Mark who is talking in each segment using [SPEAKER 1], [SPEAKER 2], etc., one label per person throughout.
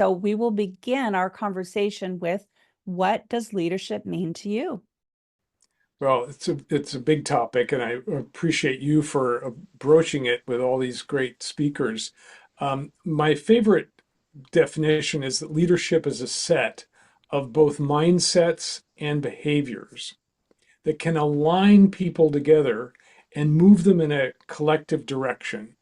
[SPEAKER 1] So we will begin our conversation with, what does leadership mean to you?
[SPEAKER 2] Well, it's a big topic, and I appreciate you for broaching it with all these great speakers. My favorite definition is that leadership is a set of both mindsets and behaviors that can align people together and move them in a collective direction.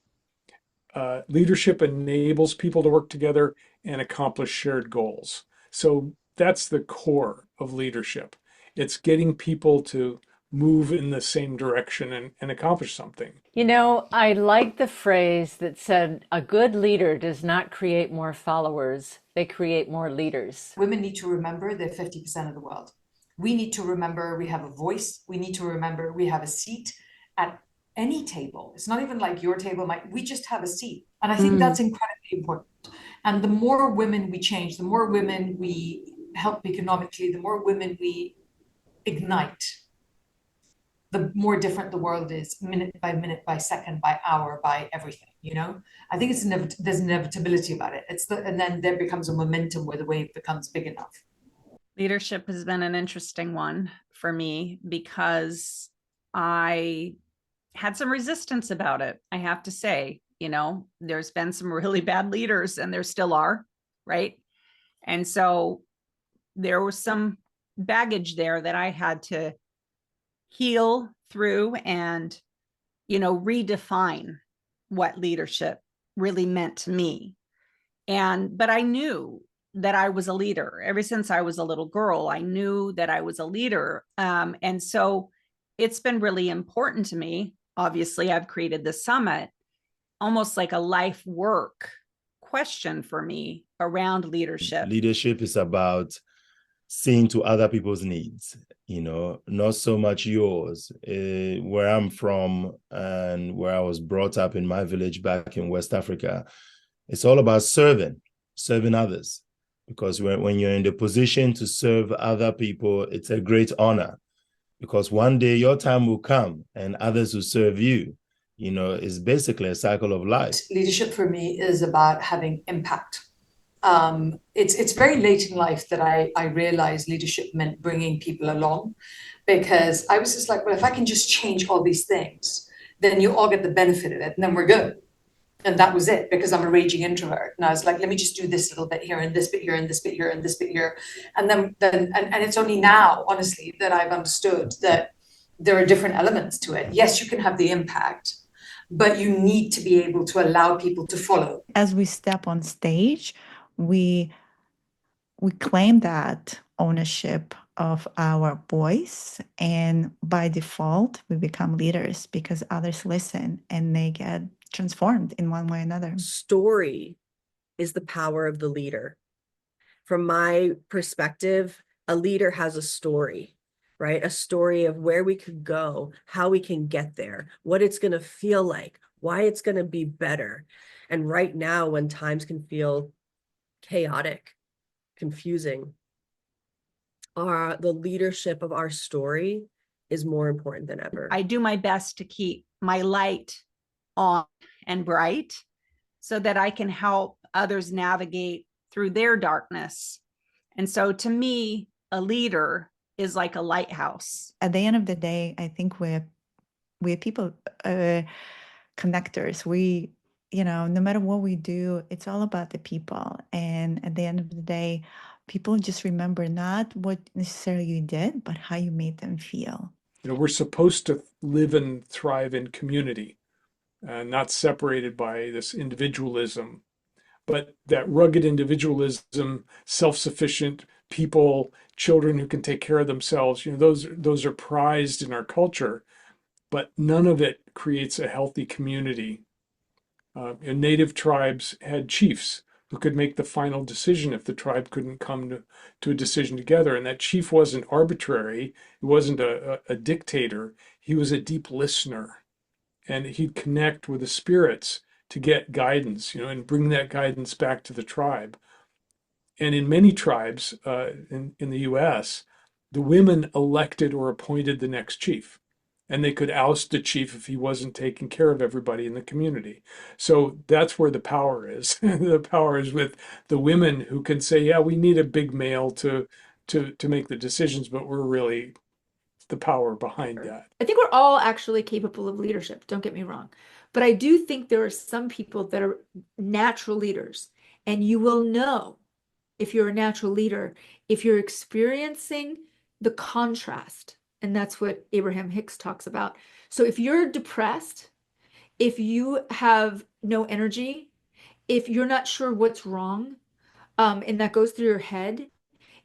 [SPEAKER 2] Leadership enables people to work together and accomplish shared goals. So that's the core of leadership. It's getting people to move in the same direction and accomplish something.
[SPEAKER 3] You know, I like the phrase that said, a good leader does not create more followers, they create more leaders.
[SPEAKER 4] Women need to remember they're 50% of the world. We need to remember we have a voice. We need to remember we have a seat at any table. It's not even like your table, we just have a seat. And I think that's incredibly important. And the more women we change, the more women we help economically, the more women we ignite, the more different the world is, minute, by second, by hour, by everything, you know? I think there's inevitability about it. And then there becomes a momentum where the wave becomes big enough.
[SPEAKER 1] Leadership has been an interesting one for me because I had some resistance about it. I have to say, there's been some really bad leaders, and there still are, right? And so there was some baggage there that I had to heal through and, redefine what leadership really meant to me. But I knew that I was a leader. Ever since I was a little girl, I knew that I was a leader. And so it's been really important to me. Obviously, I've created the summit, almost like a life work question for me around leadership.
[SPEAKER 5] Leadership is about seeing to other people's needs, not so much yours. Where I'm from and where I was brought up in my village back in West Africa, it's all about serving others. Because when you're in the position to serve other people, it's a great honor. Because one day your time will come and others will serve you. It's basically a cycle of life.
[SPEAKER 4] Leadership for me is about having impact. It's very late in life that I realized leadership meant bringing people along, because I was just like, well, if I can just change all these things, then you all get the benefit of it, and then we're good. And that was it, because I'm a raging introvert. And I was like, let me just do this little bit here and this bit here and this bit here and this bit here. And then it's only now, honestly, that I've understood that there are different elements to it. Yes, you can have the impact, but you need to be able to allow people to follow.
[SPEAKER 6] As we step on stage, we claim that ownership of our voice, and by default, we become leaders because others listen and they get transformed in one way or another.
[SPEAKER 7] Story is the power of the leader. From my perspective, a leader has a story, right? A story of where we could go, how we can get there, what it's going to feel like, why it's going to be better. And right now, when times can feel chaotic, confusing, the leadership of our story is more important than ever.
[SPEAKER 1] I do my best to keep my light on and bright so that I can help others navigate through their darkness. And so to me, a leader is like a lighthouse.
[SPEAKER 6] At the end of the day, I think we're people, connectors. We, no matter what we do, it's all about the people. And at the end of the day, people just remember not what necessarily you did, but how you made them feel.
[SPEAKER 2] We're supposed to live and thrive in community, not separated by this individualism. But that rugged individualism, self-sufficient people, children who can take care of themselves, those are prized in our culture, but none of it creates a healthy community. Native tribes had chiefs who could make the final decision if the tribe couldn't come to a decision together. And that chief wasn't arbitrary. He wasn't a dictator. He was a deep listener. And he'd connect with the spirits to get guidance, and bring that guidance back to the tribe. And in many tribes in the US, the women elected or appointed the next chief. and they could oust the chief if he wasn't taking care of everybody in the community. So that's where the power is. The power is with the women who can say, yeah, we need a big male to make the decisions, but we're really the power behind that.
[SPEAKER 8] I think we're all actually capable of leadership, don't get me wrong. But I do think there are some people that are natural leaders, and you will know if you're a natural leader if you're experiencing the contrast. And that's what Abraham Hicks talks about. So if you're depressed, if you have no energy, if you're not sure what's wrong, and that goes through your head,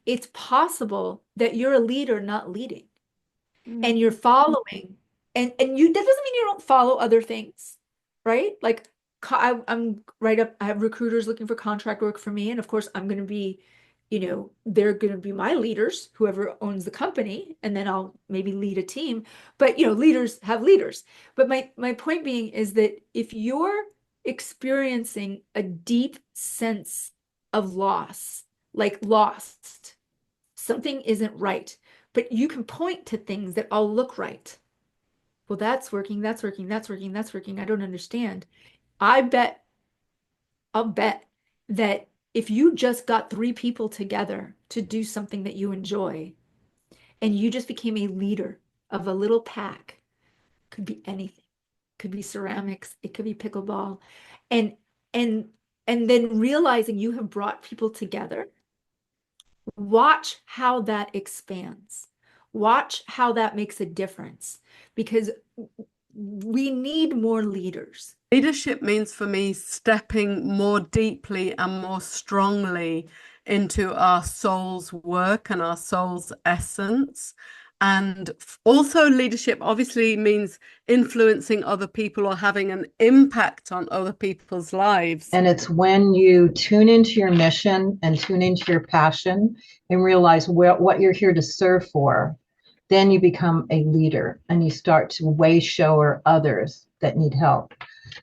[SPEAKER 8] it's possible that you're a leader not leading. And you're following, and you, that doesn't mean you don't follow other things, right? Like I'm right up, I have recruiters looking for contract work for me, and of course I'm going to be, they're going to be my leaders, whoever owns the company, and then I'll maybe lead a team. But leaders have leaders. But my point being is that if you're experiencing a deep sense of loss, like lost, something isn't right, but you can point to things that all look right. Well, that's working, that's working, that's working, that's working. I don't understand. I'll bet that if you just got 3 people together to do something that you enjoy, and you just became a leader of a little pack, could be anything, could be ceramics, it could be pickleball, and then realizing you have brought people together, watch how that expands. Watch how that makes a difference, because we need more leaders.
[SPEAKER 9] Leadership means for me stepping more deeply and more strongly into our soul's work and our soul's essence. And also leadership obviously means influencing other people or having an impact on other people's lives.
[SPEAKER 10] And it's when you tune into your mission and tune into your passion and realize what you're here to serve for, then you become a leader and you start to way shower others that need help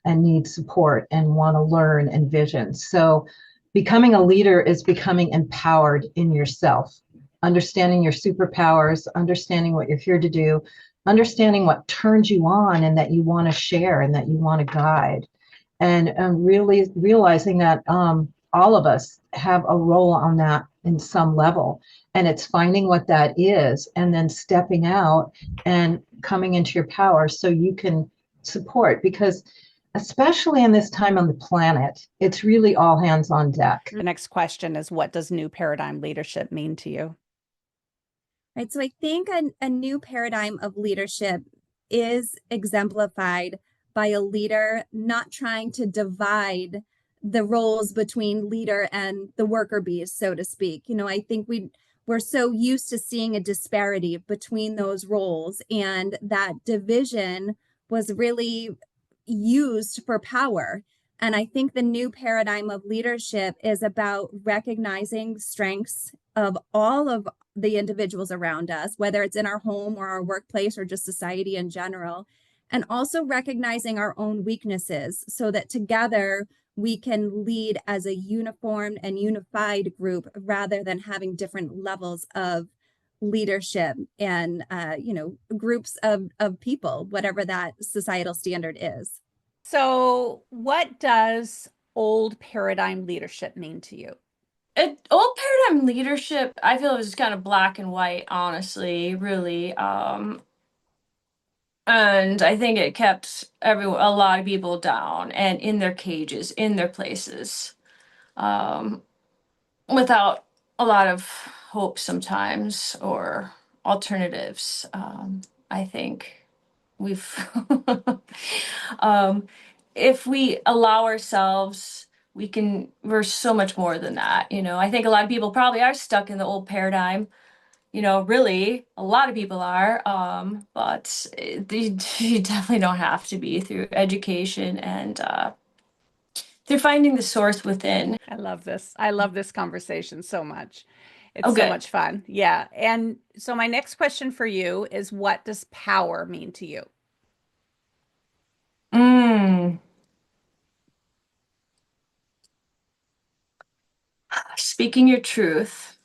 [SPEAKER 10] and need support and want to learn and vision. So becoming a leader is becoming empowered in yourself, understanding your superpowers, understanding what you're here to do, understanding what turns you on and that you want to share and that you want to guide, and really realizing that all of us have a role on that in some level. And it's finding what that is and then stepping out and coming into your power so you can support, because especially in this time on the planet, it's really all hands on deck.
[SPEAKER 1] The next question is, what does new paradigm leadership mean to you?
[SPEAKER 11] Right. So I think a new paradigm of leadership is exemplified by a leader not trying to divide the roles between leader and the worker bees, so to speak. I think we're so used to seeing a disparity between those roles, and that division was really used for power. And I think the new paradigm of leadership is about recognizing strengths of all of the individuals around us, whether it's in our home or our workplace or just society in general, and also recognizing our own weaknesses so that together we can lead as a uniformed and unified group rather than having different levels of leadership and groups of people, whatever that societal standard is.
[SPEAKER 1] So what does old paradigm leadership mean to you?
[SPEAKER 12] Old paradigm leadership, I feel, is kind of black and white, honestly, really. And I think it kept a lot of people down and in their cages, in their places, without a lot of hope sometimes or alternatives. I think we've, if we allow ourselves, we're so much more than that. I think a lot of people probably are stuck in the old paradigm. Really, a lot of people are, but you definitely don't have to be, through education and through finding the source within.
[SPEAKER 1] I love this. I love this conversation so much. It's
[SPEAKER 12] Oh,
[SPEAKER 1] so
[SPEAKER 12] good.
[SPEAKER 1] much fun. Yeah. And so my next question for you is, what does power mean to you?
[SPEAKER 12] Speaking your truth,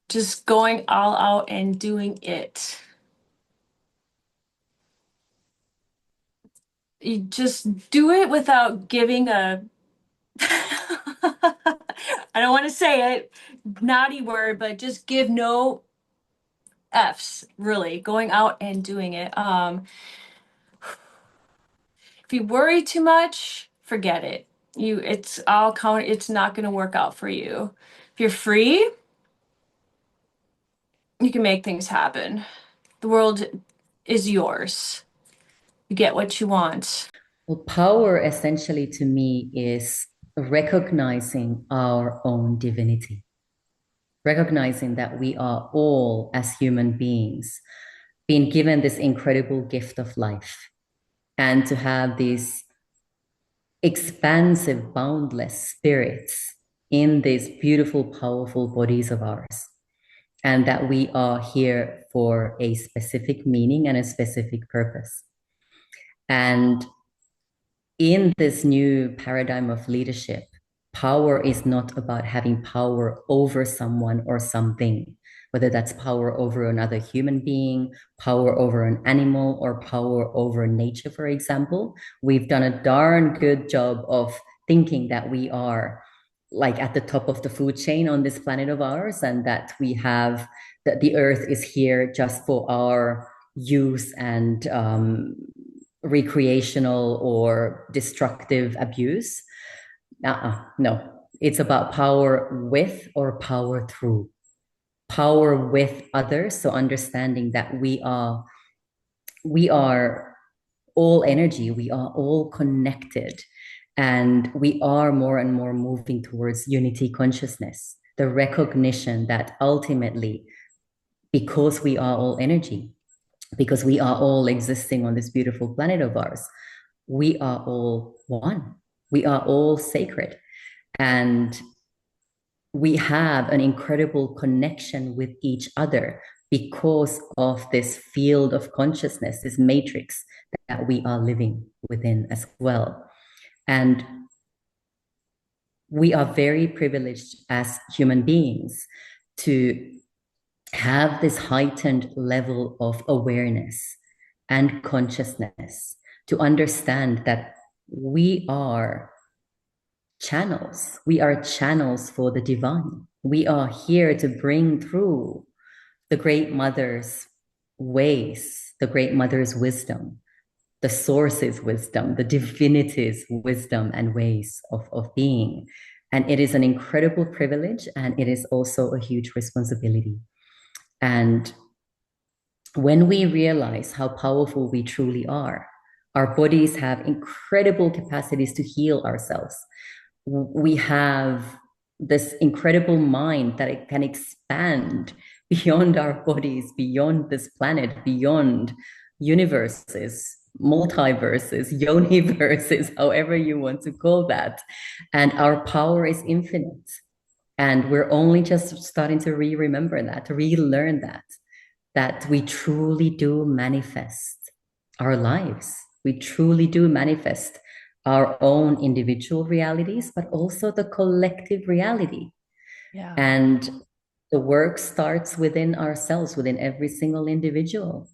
[SPEAKER 12] just going all out and doing it. you just do it without giving a I don't want to say it, naughty word, but just give no F's, really, going out and doing it. If you worry too much, forget it. It's all count. It's not going to work out for you. If you're free, you can make things happen. The world is yours. You get what you want.
[SPEAKER 13] Well, power essentially to me is recognizing our own divinity, recognizing that we are all, as human beings, being given this incredible gift of life, and to have these expansive, boundless spirits in these beautiful, powerful bodies of ours, and that we are here for a specific meaning and a specific purpose. And in this new paradigm of leadership, power is not about having power over someone or something, whether that's power over another human being, power over an animal, or power over nature, for example. We've done a darn good job of thinking that we are like at the top of the food chain on this planet of ours, and that we have, that the earth is here just for our use and recreational or destructive abuse. No, it's about power with or power through. Power with others, so understanding that we are all energy, we are all connected, and we are more and more moving towards unity consciousness, the recognition that ultimately, because we are all energy, because we are all existing on this beautiful planet of ours, we are all one. We are all sacred. And we have an incredible connection with each other because of this field of consciousness, this matrix that we are living within as well. And we are very privileged as human beings to have this heightened level of awareness and consciousness, to understand that we are channels. We are channels for the divine. We are here to bring through the Great Mother's ways, the Great Mother's wisdom, the source's wisdom, the divinity's wisdom and ways of being. And it is an incredible privilege, and it is also a huge responsibility. And when we realize how powerful we truly are, our bodies have incredible capacities to heal ourselves. We have this incredible mind that it can expand beyond our bodies, beyond this planet, beyond universes, multiverses, universes, however you want to call that. And our power is infinite. And we're only just starting to remember that, to relearn that we truly do manifest our lives. We truly do manifest our own individual realities, but also the collective reality.
[SPEAKER 1] Yeah.
[SPEAKER 13] And the work starts within ourselves, within every single individual.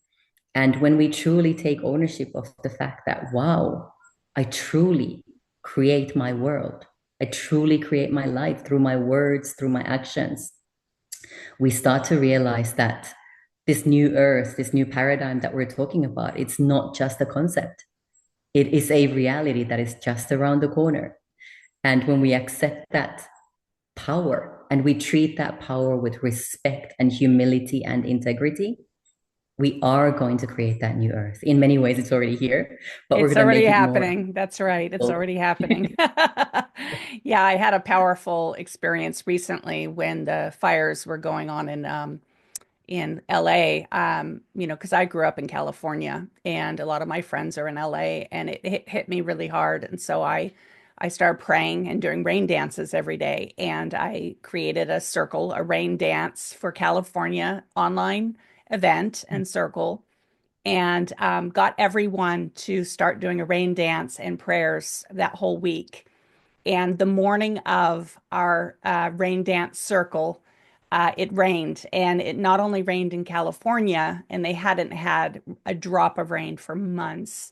[SPEAKER 13] And when we truly take ownership of the fact that, wow, I truly create my world, I truly create my life through my words, through my actions, we start to realize that this new earth, this new paradigm that we're talking about, it's not just a concept. It is a reality that is just around the corner. And when we accept that power and we treat that power with respect and humility and integrity, we are going to create that new earth. In many ways, it's already here, but we're
[SPEAKER 1] It's
[SPEAKER 13] going to
[SPEAKER 1] already
[SPEAKER 13] make it
[SPEAKER 1] happening.
[SPEAKER 13] more.
[SPEAKER 1] That's right. It's already happening. Yeah, I had a powerful experience recently when the fires were going on in LA, because I grew up in California and a lot of my friends are in LA, and it hit me really hard. And so I started praying and doing rain dances every day. And I created a circle, a rain dance for California online event and circle, and got everyone to start doing a rain dance and prayers that whole week. And the morning of our rain dance circle, it rained, and it not only rained in California, and they hadn't had a drop of rain for months.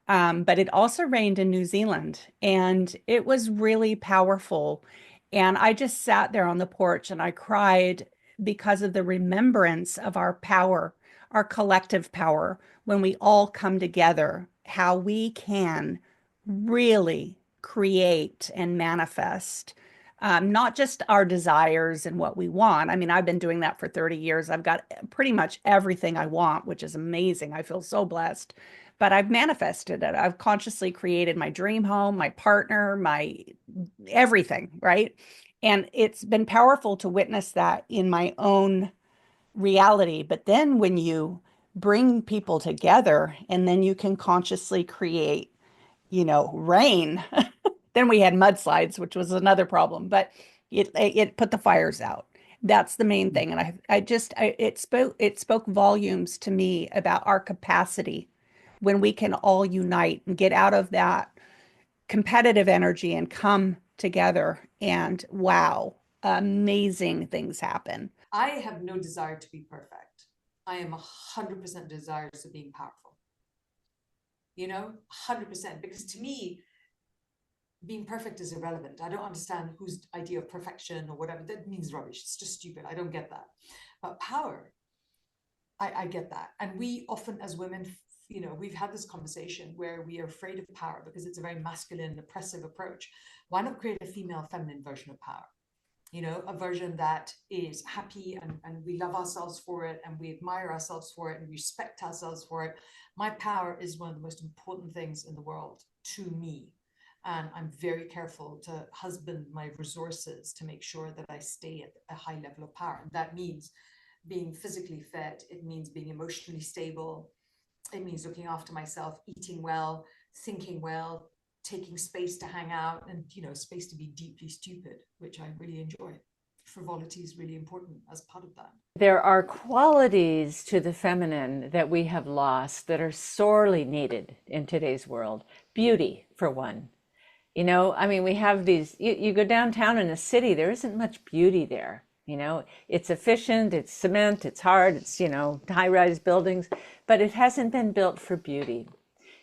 [SPEAKER 1] But it also rained in New Zealand, and it was really powerful. And I just sat there on the porch and I cried because of the remembrance of our power, our collective power, when we all come together, how we can really create and manifest. Not just our desires and what we want. I mean, I've been doing that for 30 years. I've got pretty much everything I want, which is amazing. I feel so blessed, but I've manifested it. I've consciously created my dream home, my partner, my everything, right? And it's been powerful to witness that in my own reality. But then when you bring people together and then you can consciously create, rain. Then we had mudslides, which was another problem, but it put the fires out. That's the main thing. And it spoke volumes to me about our capacity when we can all unite and get out of that competitive energy and come together, and wow, amazing things happen.
[SPEAKER 4] I have no desire to be perfect. I am 100% desirous of being powerful. 100%, because to me, being perfect is irrelevant. I don't understand whose idea of perfection or whatever. That means rubbish. It's just stupid. I don't get that. But power, I get that. And we often, as women, we've had this conversation where we are afraid of power because it's a very masculine, oppressive approach. Why not create a female, feminine version of power? A version that is happy and we love ourselves for it and we admire ourselves for it and respect ourselves for it. My power is one of the most important things in the world to me. And I'm very careful to husband my resources to make sure that I stay at a high level of power. And that means being physically fit. It means being emotionally stable. It means looking after myself, eating well, thinking well, taking space to hang out, and space to be deeply stupid, which I really enjoy. Frivolity is really important as part of that.
[SPEAKER 3] There are qualities to the feminine that we have lost that are sorely needed in today's world. Beauty, for one. We have these, you go downtown in a city, there isn't much beauty there. It's efficient, it's cement, it's hard, it's, high-rise buildings, but it hasn't been built for beauty.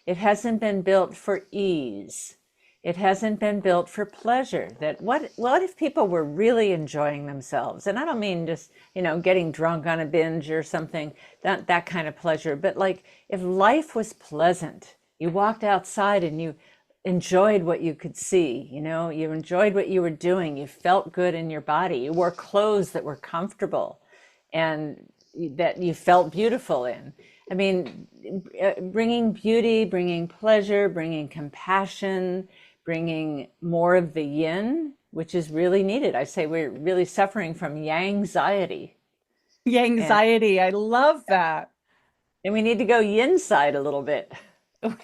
[SPEAKER 3] It hasn't been built for ease. It hasn't been built for pleasure. That what if people were really enjoying themselves? And I don't mean just, getting drunk on a binge or something, that kind of pleasure, but like if life was pleasant, you walked outside and you enjoyed what you could see, you enjoyed what you were doing, you felt good in your body, you wore clothes that were comfortable and that you felt beautiful in. Bringing beauty, bringing pleasure, bringing compassion, bringing more of the yin, which is really needed. I say we're really suffering from yang-anxiety.
[SPEAKER 1] Yang-anxiety, I love that.
[SPEAKER 3] And we need to go yin side a little bit.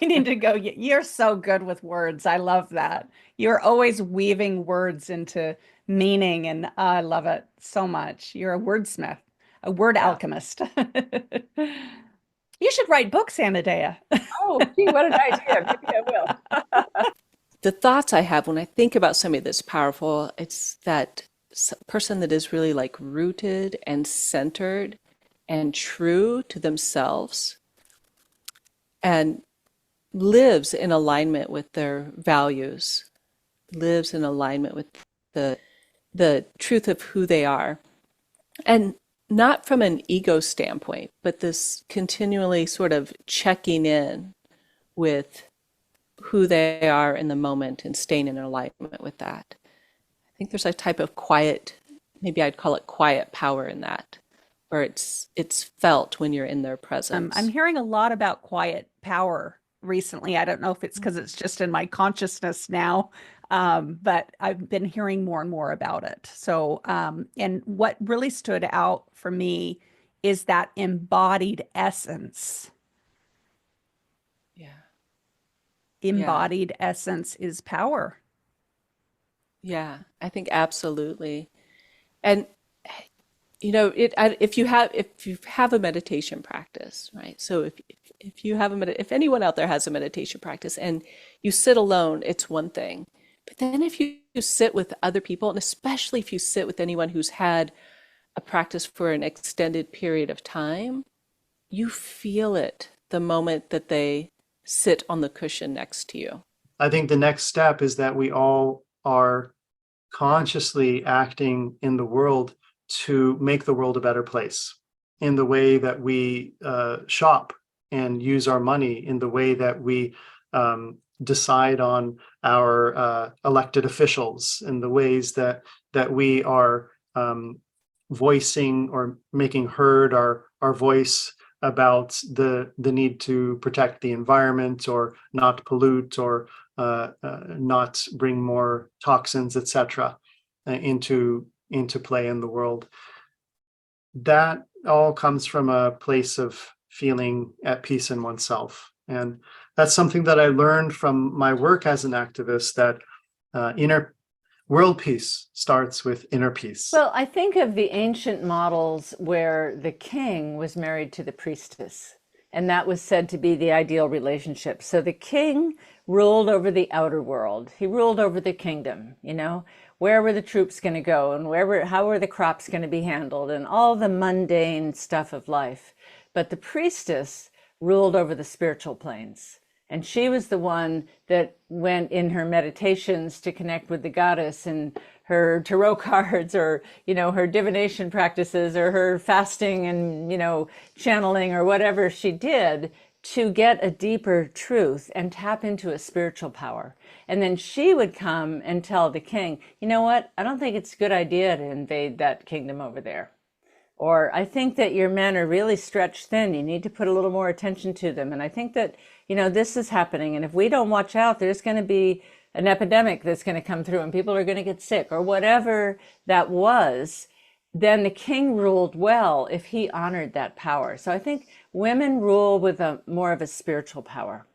[SPEAKER 1] We need to go. You're so good with words. I love that. You're always weaving words into meaning, and I love it so much. You're a wordsmith, a word alchemist. You should write books, Anodea.
[SPEAKER 3] Oh, gee, what an idea. Maybe I will.
[SPEAKER 14] The thoughts I have when I think about somebody that's powerful, it's that person that is really like rooted and centered and true to themselves and lives in alignment with their values, lives in alignment with the truth of who they are. And not from an ego standpoint, but this continually sort of checking in with who they are in the moment and staying in alignment with that. I think there's a type of quiet, maybe I'd call it quiet power in that, where it's felt when you're in their presence.
[SPEAKER 1] I'm hearing a lot about quiet power recently. I don't know if it's because it's just in my consciousness now, but I've been hearing more and more about it. So, and what really stood out for me is that embodied essence.
[SPEAKER 14] Yeah.
[SPEAKER 1] Embodied essence is power.
[SPEAKER 14] Yeah, I think absolutely. And if you have a meditation practice, right? So if you have if anyone out there has a meditation practice and you sit alone, it's one thing. But then if you sit with other people, and especially if you sit with anyone who's had a practice for an extended period of time, you feel it the moment that they sit on the cushion next to you.
[SPEAKER 15] I think the next step is that we all are consciously acting in the world to make the world a better place, in the way that we shop and use our money, in the way that we decide on our elected officials, in the ways that we are voicing or making heard our voice about the need to protect the environment, or not pollute, or not bring more toxins, etc., into play in the world. That all comes from a place of feeling at peace in oneself. And that's something that I learned from my work as an activist, that inner world peace starts with inner peace.
[SPEAKER 3] Well, I think of the ancient models where the king was married to the priestess, and that was said to be the ideal relationship. So the king ruled over the outer world. He ruled over the kingdom, you know, where were the troops going to go, and how were the crops going to be handled, and all the mundane stuff of life. But the priestess ruled over the spiritual planes. And she was the one that went in her meditations to connect with the goddess, and her tarot cards, or, you know, her divination practices, or her fasting and, you know, channeling, or whatever she did to get a deeper truth and tap into a spiritual power. And then she would come and tell the king, you know what, I don't think it's a good idea to invade that kingdom over there. Or I think that your men are really stretched thin. You need to put a little more attention to them. And I think that, you know, this is happening. And if we don't watch out, there's going to be an epidemic that's going to come through, and people are going to get sick, or whatever that was. Then the king ruled well if he honored that power. So I think women rule with more of a spiritual power.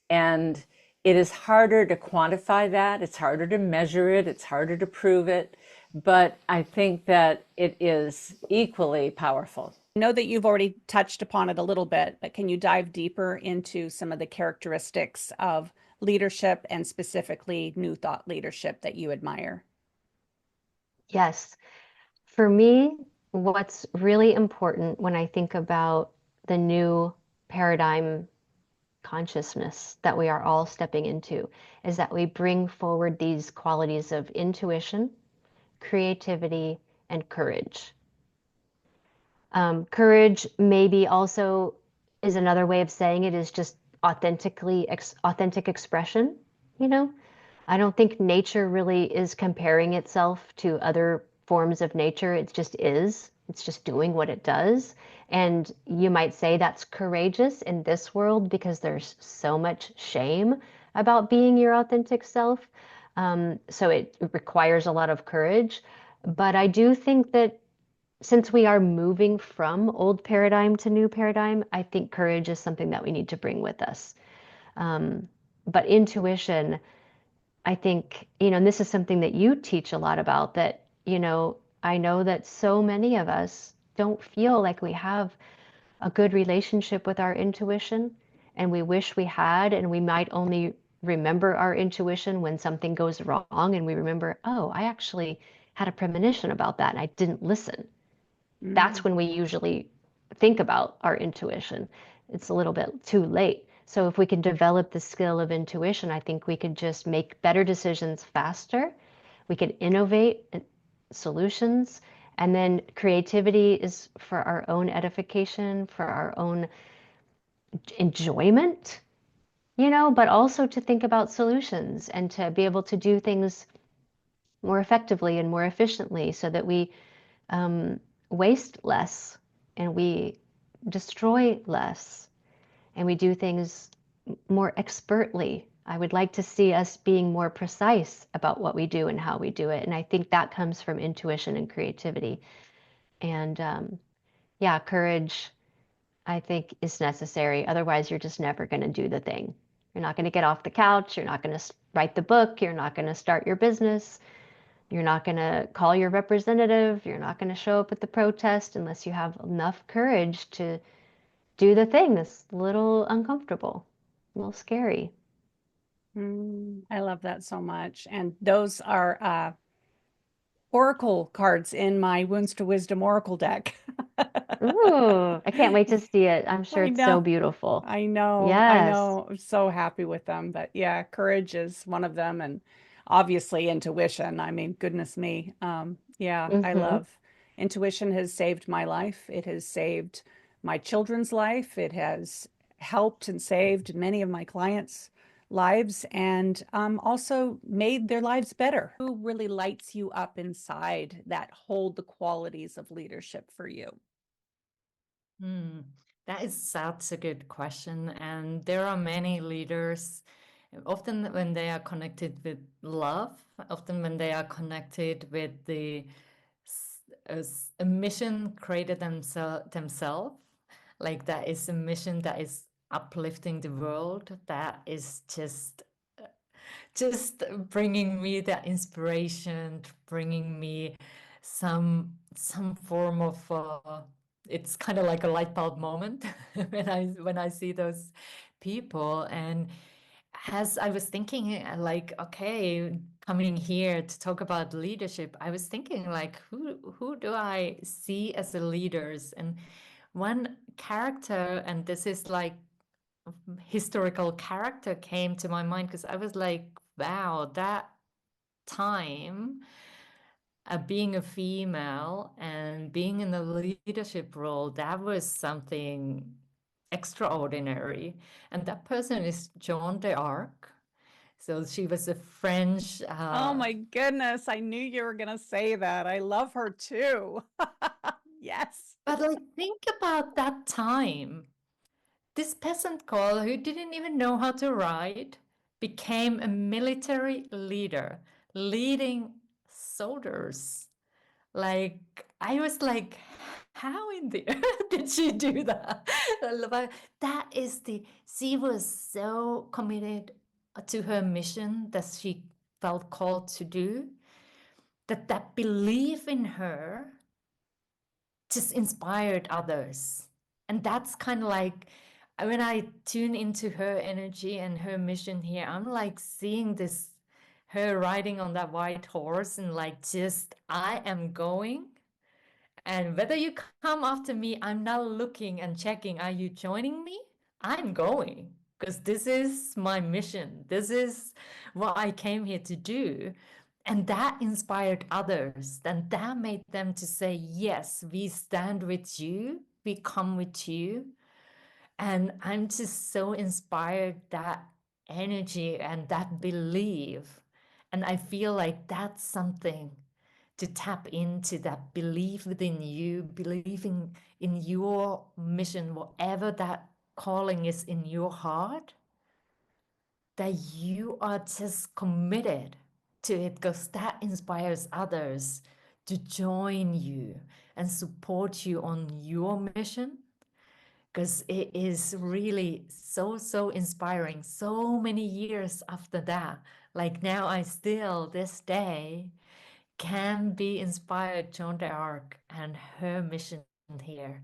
[SPEAKER 3] And it is harder to quantify that. It's harder to measure it. It's harder to prove it. But I think that it is equally powerful.
[SPEAKER 1] I know that you've already touched upon it a little bit, but can you dive deeper into some of the characteristics of leadership, and specifically New Thought leadership, that you admire?
[SPEAKER 16] Yes. For me, what's really important when I think about the new paradigm consciousness that we are all stepping into is that we bring forward these qualities of intuition, creativity, and courage. Courage maybe also is another way of saying it, is just authentic expression. You know, I don't think nature really is comparing itself to other forms of nature. It just is. It's just doing what it does. And you might say that's courageous in this world because there's so much shame about being your authentic self. So it requires a lot of courage. But I do think that since we are moving from old paradigm to new paradigm, I think courage is something that we need to bring with us. But intuition, I think, you know, and this is something that you teach a lot about, that, you know, I know that so many of us don't feel like we have a good relationship with our intuition, and we wish we had, and we might only remember our intuition when something goes wrong, and we remember, oh, I actually had a premonition about that and I didn't listen. That's when we usually think about our intuition. It's a little bit too late. So if we can develop the skill of intuition, I think we could just make better decisions faster. We could innovate solutions. And then creativity is for our own edification, for our own enjoyment, you know, but also to think about solutions and to be able to do things more effectively and more efficiently, so that we waste less and we destroy less and we do things more expertly. I would like to see us being more precise about what we do and how we do it. And I think that comes from intuition and creativity. And yeah, courage, I think, is necessary. Otherwise, you're just never going to do the thing. You're not going to get off the couch. You're not going to write the book. You're not going to start your business. You're not going to call your representative. You're not going to show up at the protest unless you have enough courage to do the thing that's a little uncomfortable, a little scary.
[SPEAKER 1] I love that so much. And those are oracle cards in my Wounds to Wisdom Oracle deck.
[SPEAKER 16] Ooh, I can't wait to see it. I'm sure
[SPEAKER 1] I
[SPEAKER 16] it's so
[SPEAKER 1] know.
[SPEAKER 16] beautiful.
[SPEAKER 1] I know. I
[SPEAKER 16] Yes.
[SPEAKER 1] know. I'm so happy with them. But yeah, courage is one of them. And obviously intuition. I mean, goodness me. Yeah, I
[SPEAKER 16] Mm-hmm.
[SPEAKER 1] love intuition has saved my life. It has saved my children's life. It has helped and saved many of my clients' lives and also made their lives better. Who really lights you up inside that hold the qualities of leadership for you?
[SPEAKER 17] That is such a good question. And there are many leaders, often when they are connected with love, often when they are connected with a mission created themselves, like that is a mission that is uplifting the world, that is just bringing me that inspiration, bringing me some form of it's kind of like a light bulb moment when I see those people. And as I was thinking, like, okay, coming here to talk about leadership, I was thinking like, who do I see as the leaders? And one character, and this is like historical character, came to my mind because I was like, wow, that time being a female and being in a leadership role, that was something extraordinary. And that person is Joan d'Arc. So she was a French.
[SPEAKER 1] Oh my goodness, I knew you were going to say that. I love her too. Yes.
[SPEAKER 17] But like, think about that time. This peasant girl who didn't even know how to ride became a military leader, leading soldiers. Like, I was like, how in the earth did she do that? But that is she was so committed to her mission that she felt called to do, that belief in her just inspired others. And that's kind of like when I tune into her energy and her mission here, I'm like seeing this, her riding on that white horse and like, just, I am going. And whether you come after me, I'm not looking and checking, are you joining me? I'm going because this is my mission. This is what I came here to do. And that inspired others. And that made them to say, yes, we stand with you. We come with you. And I'm just so inspired that energy and that belief. And I feel like that's something to tap into, that belief within you, believing in your mission, whatever that calling is in your heart, that you are just committed to it because that inspires others to join you and support you on your mission. Because it is really so inspiring. So many years after that, like now I still, this day, can be inspired Joan d'Arc and her mission here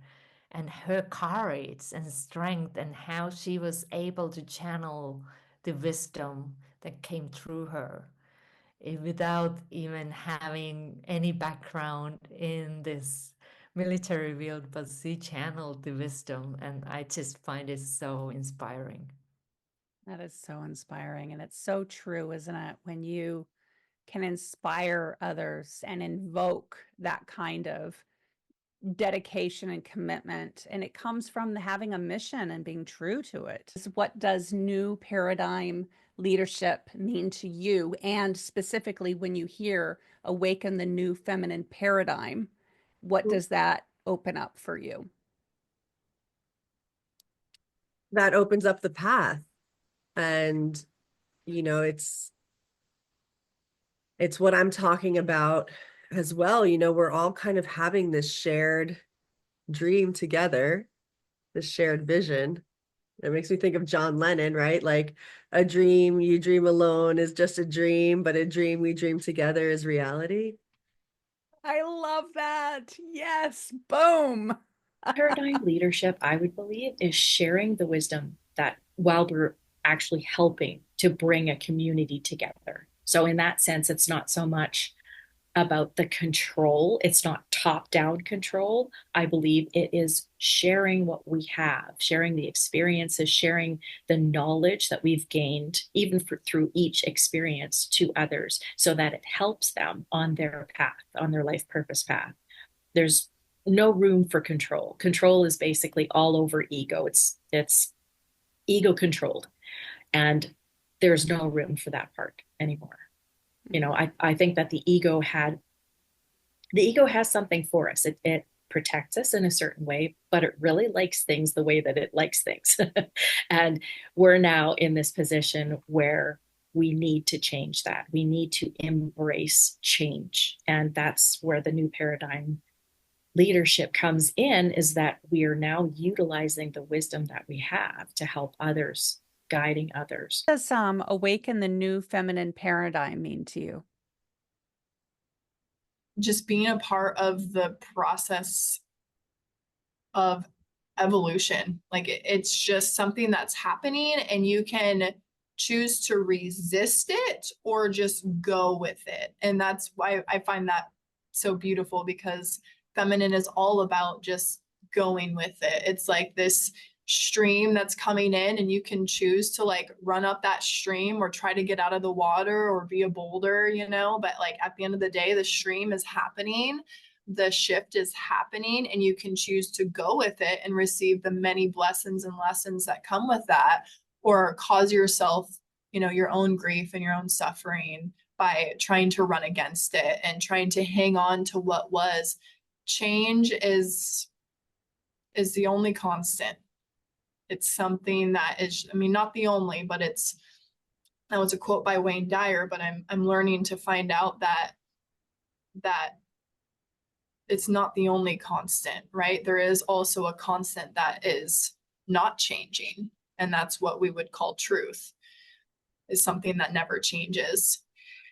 [SPEAKER 17] and her courage and strength and how she was able to channel the wisdom that came through her without even having any background in this military field, but she channeled the wisdom, and I just find it so inspiring.
[SPEAKER 1] That is so inspiring. And it's so true, isn't it? When you can inspire others and invoke that kind of dedication and commitment. And it comes from having a mission and being true to it. What does new paradigm leadership mean to you? And specifically, when you hear Awaken the New Feminine Paradigm, what does that open up for you?
[SPEAKER 7] That opens up the path. And, it's what I'm talking about as well. We're all kind of having this shared dream together, this shared vision. It makes me think of John Lennon, right? Like, a dream you dream alone is just a dream, but a dream we dream together is reality.
[SPEAKER 1] I love that. Yes. Boom.
[SPEAKER 18] Paradigm leadership, I would believe, is sharing the wisdom that while we're actually helping to bring a community together. So in that sense, it's not so much about the control. It's not top-down control. I believe it is sharing what we have, sharing the experiences, sharing the knowledge that we've gained, even through each experience, to others, so that it helps them on their path, on their life purpose path. There's no room for control. Control is basically all over ego. It's ego controlled, and there's no room for that part anymore. You know, I think that the ego has something for us. It protects us in a certain way, but it really likes things the way that it likes things. And we're now in this position where we need to change that. We need to embrace change. And that's where the new paradigm leadership comes in, is that we are now utilizing the wisdom that we have to help others, guiding others.
[SPEAKER 1] What does Awaken the new feminine paradigm mean to you?
[SPEAKER 19] Just being a part of the process of evolution. Like it's just something that's happening, and you can choose to resist it or just go with it. And that's why I find that so beautiful, because feminine is all about just going with it. It's like this stream that's coming in, and you can choose to like run up that stream or try to get out of the water or be a boulder, you know, but like at the end of the day, the stream is happening, the shift is happening, and you can choose to go with it and receive the many blessings and lessons that come with that, or cause yourself, you know, your own grief and your own suffering by trying to run against it and trying to hang on to what was. Change is the only constant. It's something that is, I mean, not the only, but that was a quote by Wayne Dyer, but I'm learning to find out that it's not the only constant, right? There is also a constant that is not changing, and that's what we would call truth, is something that never changes,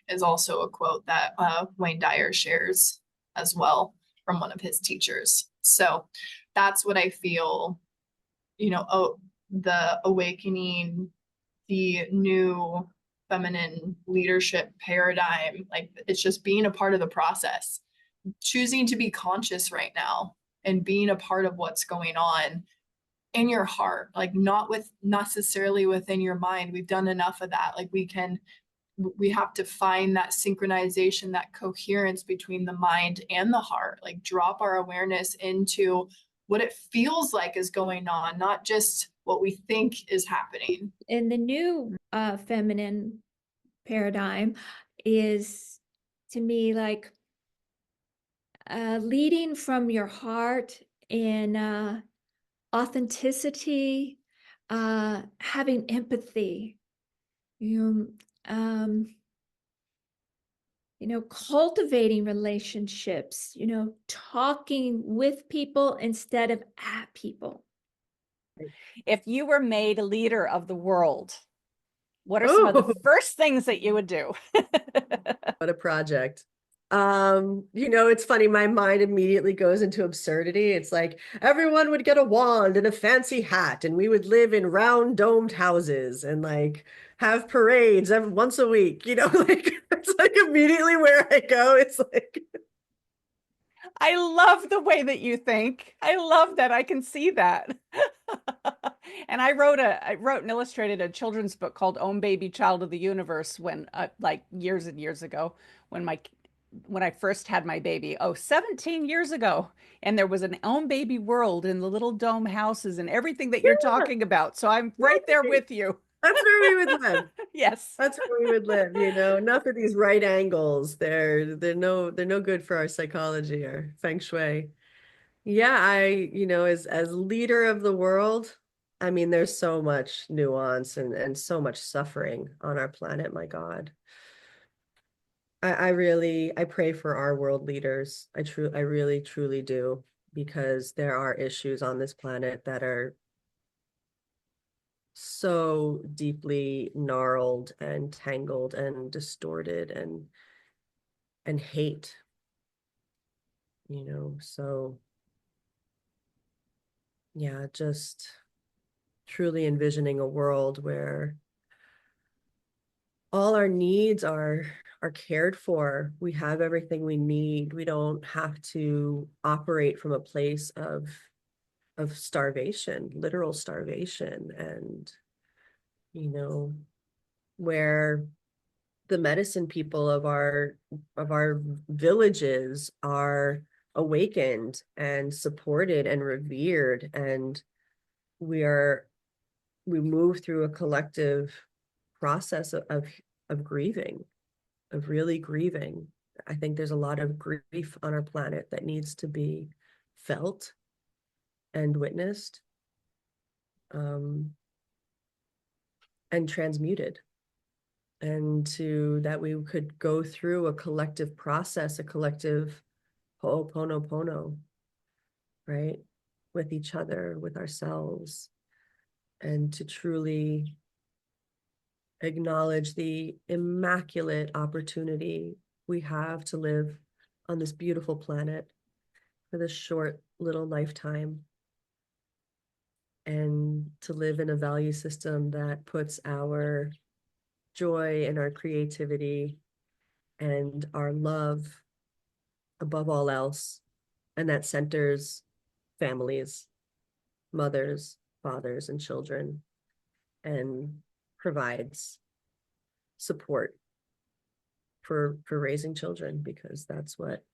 [SPEAKER 19] is also a quote that Wayne Dyer shares as well from one of his teachers. So that's what I feel, you know, the awakening, the new feminine leadership paradigm, like it's just being a part of the process, choosing to be conscious right now and being a part of what's going on in your heart, like not necessarily within your mind. We've done enough of that. Like we have to find that synchronization, that coherence between the mind and the heart, like drop our awareness into what it feels like is going on, not just what we think is happening.
[SPEAKER 8] And the new feminine paradigm is, to me, like leading from your heart in authenticity, having empathy, cultivating relationships, talking with people instead of at people.
[SPEAKER 1] If you were made a leader of the world, what are some of the first things that you would do?
[SPEAKER 7] What a project. It's funny, my mind immediately goes into absurdity. It's like everyone would get a wand and a fancy hat, and we would live in round domed houses and like have parades once a week, like it's like immediately where I go. It's like
[SPEAKER 1] I love the way that you think. I love that. I can see that. And I wrote and illustrated a children's book called Own Baby Child of the Universe when like years and years ago, when I first had my baby, 17 years ago. And there was an own baby world in the little dome houses and everything that you're talking about. So I'm right there with you.
[SPEAKER 7] That's where we would live.
[SPEAKER 1] Yes.
[SPEAKER 7] That's where we would live, enough of these right angles. They're no good for our psychology or feng shui. Yeah, as leader of the world, I mean, there's so much nuance and so much suffering on our planet, my God. I pray for our world leaders. I really, truly do, because there are issues on this planet that are so deeply gnarled and tangled and distorted and hate, so yeah, just truly envisioning a world where all our needs are cared for. We have everything we need. We don't have to operate from a place of starvation, literal starvation, and where the medicine people of our villages are awakened and supported and revered, and we move through a collective process of grieving, of really grieving. I think there's a lot of grief on our planet that needs to be felt and witnessed, and transmuted, and that we could go through a collective process, a collective ho'oponopono, right, with each other, with ourselves, and to truly acknowledge the immaculate opportunity we have to live on this beautiful planet for this short little lifetime, and to live in a value system that puts our joy and our creativity and our love above all else, and that centers families, mothers, fathers, and children, and provides support for raising children, because that's what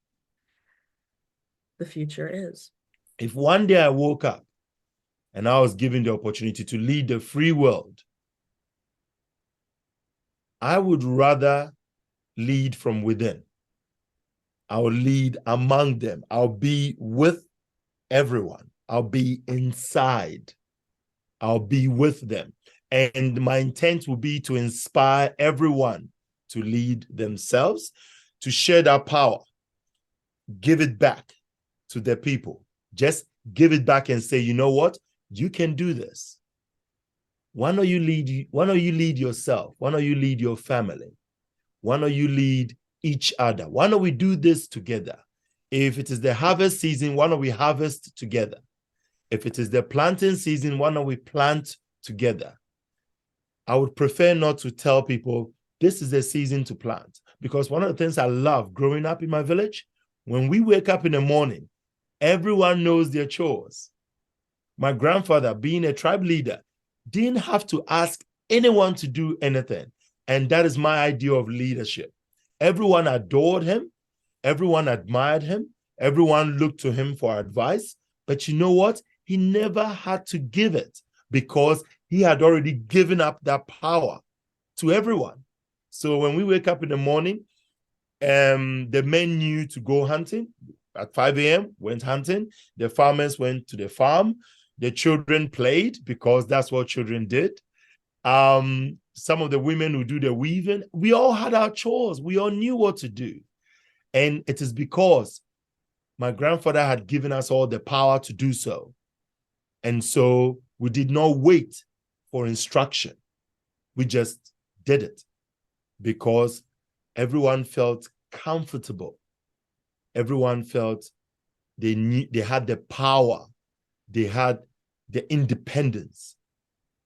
[SPEAKER 7] the future is.
[SPEAKER 5] If one day I woke up and I was given the opportunity to lead the free world, I would rather lead from within. I'll lead among them. I'll be with everyone. I'll be inside. I'll be with them. And my intent will be to inspire everyone to lead themselves, to share that power, give it back to the people. Just give it back and say, you know what? You can do this. Why don't you lead yourself? Why don't you lead your family? Why don't you lead each other? Why don't we do this together? If it is the harvest season, why don't we harvest together? If it is the planting season, why don't we plant together? I would prefer not to tell people this is the season to plant, because one of the things I love growing up in my village, when we wake up in the morning, everyone knows their chores. My grandfather, being a tribe leader, didn't have to ask anyone to do anything. And that is my idea of leadership. Everyone adored him. Everyone admired him. Everyone looked to him for advice. But you know what? He never had to give it, because he had already given up that power to everyone. So when we wake up in the morning, the men knew to go hunting. At 5 a.m., went hunting. The farmers went to the farm. The children played, because that's what children did. Some of the women who do the weaving, we all had our chores. We all knew what to do. And it is because my grandfather had given us all the power to do so. And so we did not wait for instruction. We just did it, because everyone felt comfortable. Everyone felt they had the power. They had the independence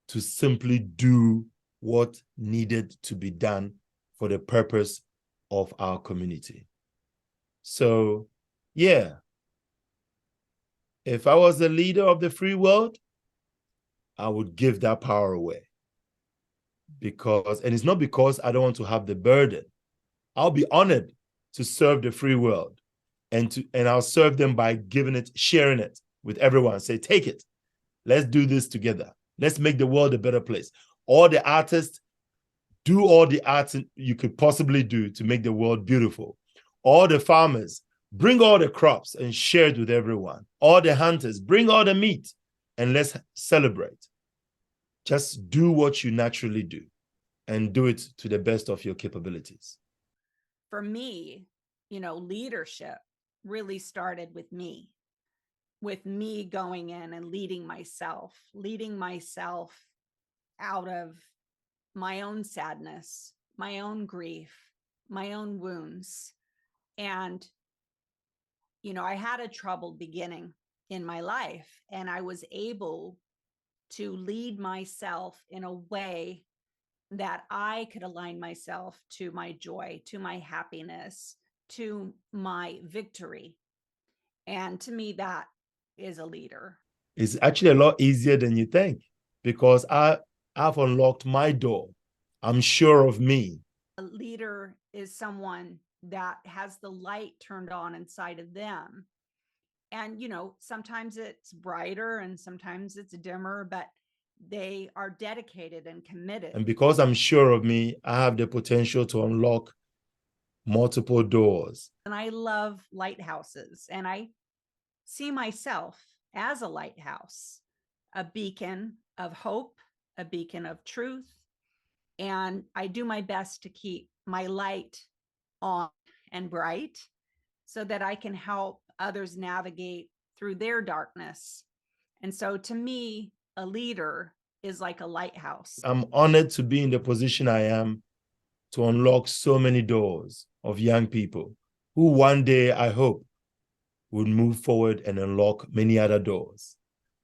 [SPEAKER 5] to simply do what needed to be done for the purpose of our community. So, yeah, if I was the leader of the free world, I would give that power away. And it's not because I don't want to have the burden. I'll be honored to serve the free world, and I'll serve them by sharing it with everyone. Say, take it. Let's do this together. Let's make the world a better place. All the artists, do all the arts you could possibly do to make the world beautiful. All the farmers, bring all the crops and share it with everyone. All the hunters, bring all the meat and let's celebrate. Just do what you naturally do and do it to the best of your capabilities.
[SPEAKER 1] For me, leadership really started with me going in and leading myself out of my own sadness, my own grief, my own wounds. And, I had a troubled beginning in my life, and I was able to lead myself in a way that I could align myself to my joy, to my happiness, to my victory. And to me, that is a leader.
[SPEAKER 5] It's actually a lot easier than you think, because I've unlocked my door. I'm sure of me.
[SPEAKER 1] A leader is someone that has the light turned on inside of them. And, you know, sometimes it's brighter and sometimes it's dimmer, but they are dedicated and committed.
[SPEAKER 5] And because I'm sure of me, I have the potential to unlock multiple doors.
[SPEAKER 1] And I love lighthouses, and I see myself as a lighthouse, a beacon of hope, a beacon of truth. And I do my best to keep my light on and bright so that I can help others navigate through their darkness. And so to me, a leader is like a lighthouse.
[SPEAKER 5] I'm honored to be in the position I am to unlock so many doors of young people who one day, I hope, would move forward and unlock many other doors,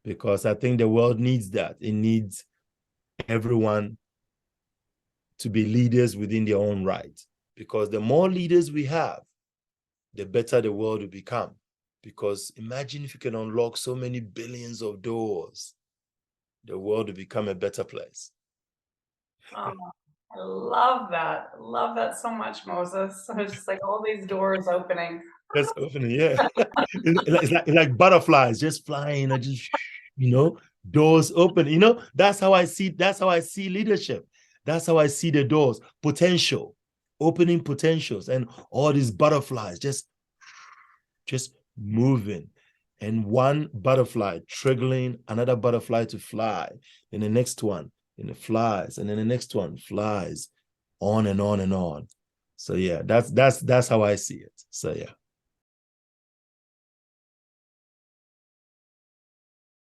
[SPEAKER 5] because I think the world needs that. It needs everyone to be leaders within their own right, because the more leaders we have, the better the world will become. Because imagine if you can unlock so many billions of doors, the world will become a better place.
[SPEAKER 20] Oh, I love that. I love that so much, Moses. It's just like all these doors opening.
[SPEAKER 5] That's opening, yeah. It's like butterflies just flying, and just, you know, doors open. You know, that's how I see leadership. That's how I see the doors, potential, opening potentials, and all these butterflies just moving, and one butterfly triggering another butterfly to fly, and the next one, and it flies, and then the next one flies, on and on and on. So yeah, that's how I see it. So yeah.